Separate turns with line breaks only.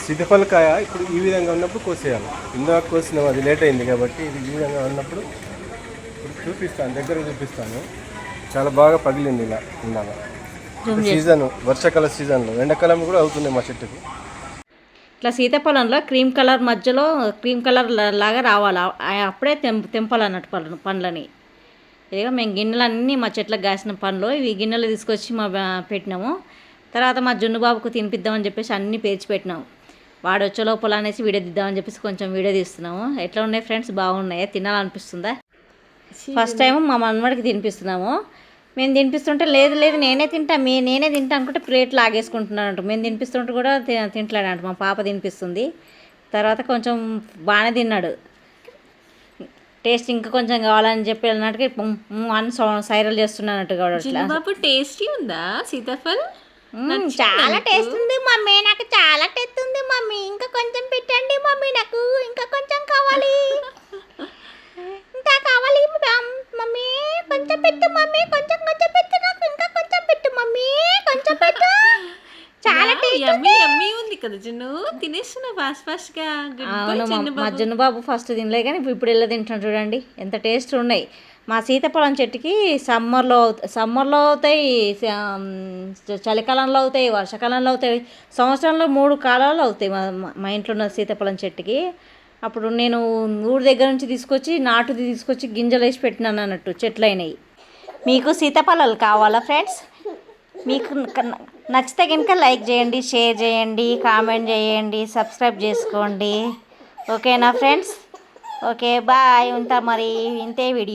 సీతాఫలకాయ ఇప్పుడు ఈ విధంగా ఉన్నప్పుడు కోసేయాలి. ఇందాక కోసినాం, అది లేట్ అయింది కాబట్టి ఇది ఈ విధంగా ఉన్నప్పుడు ఇప్పుడు చూపిస్తాను, దగ్గర చూపిస్తాను. చాలా బాగా పగిలింది ఇలా ఉండాలి. సీజన్ వర్షాకాల సీజన్లో, ఎండాకాలం కూడా అవుతుంది మా చెట్టుకి.
ఇట్లా సీతాఫలంలో క్రీమ్ కలర్ మధ్యలో క్రీమ్ కలర్ లాగా రావాలి, అప్పుడే తెంపాలన్నట్టు పండ్లని. ఇదిగో మేము గిన్నెలన్నీ మా చెట్లకు కాసిన పండ్లు ఇవి గిన్నెలు తీసుకొచ్చి పెట్టినాము. తర్వాత మా జున్ను బాబుకు తినిపిద్దామని చెప్పేసి అన్నీ పేర్చి పెట్టినాము. వాడు వచ్చే లోపల అనేసి వీడియో తీద్దామని చెప్పేసి కొంచెం వీడియో తీస్తున్నాము. ఎట్లా ఉన్నాయి ఫ్రెండ్స్, బాగున్నాయా? తినాలనిపిస్తుందా? ఫస్ట్ టైం మా మనవడికి తినిపిస్తున్నాము. మేము తినిపిస్తుంటే లేదు లేదు నేనే తింటా అనుకుంటే ప్లేట్లు ఆగేసుకుంటున్నానంట. మేము తినిపిస్తుంటే కూడా తింటలేడంట. మా పాప తినిపిస్తుంది. తర్వాత కొంచెం బాగానే తిన్నాడు. టేస్ట్ ఇంకా కొంచెం కావాలని చెప్పి అన్నట్టుగా అని సైరల్ చేస్తున్నానట్టు కూడా.
టేస్టీ ఉందా సీతాఫల్?
చాలా టేస్ట్ ఉంది మమ్మీ, నాకు చాలా టేస్ట్ ఉంది మమ్మీ, ఇంకా కొంచెం పెట్టండి మమ్మీ, నాకు ఇంకా కొంచెం కావాలి, ఇంకా కావాలి మమ్మీ, కొంచెం పెట్టు మమ్మీ, కొంచెం పెట్టు, నాకు ఇంకా కొంచెం పెట్టు మమ్మీ, కొంచెం పెట్టు. చాలా
యమ్మీ ఉంది కదా జున్ను, తినేస్తున్నా ఫాస్ట్ గా.
మా జున్ను బాబు ఫస్ట్ తినలే కానీ ఇప్పుడు ఎలా తింటాను చూడండి, ఎంత టేస్ట్ ఉన్నాయి. మా సీతాఫలం చెట్టుకి సమ్మర్లో అవుతాయి, చలికాలంలో అవుతాయి, వర్షాకాలంలో అవుతాయి, సంవత్సరంలో 3 కాలాలు అవుతాయి మా ఇంట్లో ఉన్న సీతాఫలం చెట్టుకి. అప్పుడు నేను ఊరి దగ్గర నుంచి తీసుకొచ్చి గింజలు వేసి పెట్టినాను అన్నట్టు, చెట్లు అయినాయి. మీకు సీతాఫలాలు కావాలా ఫ్రెండ్స్? మీకు నచ్చితే కనుక లైక్ చేయండి, షేర్ చేయండి, కామెంట్ చేయండి, సబ్స్క్రైబ్ చేసుకోండి. ఓకేనా ఫ్రెండ్స్? ఓకే బాయ్, ఉంటా మరి. ఇంతే వీడియో.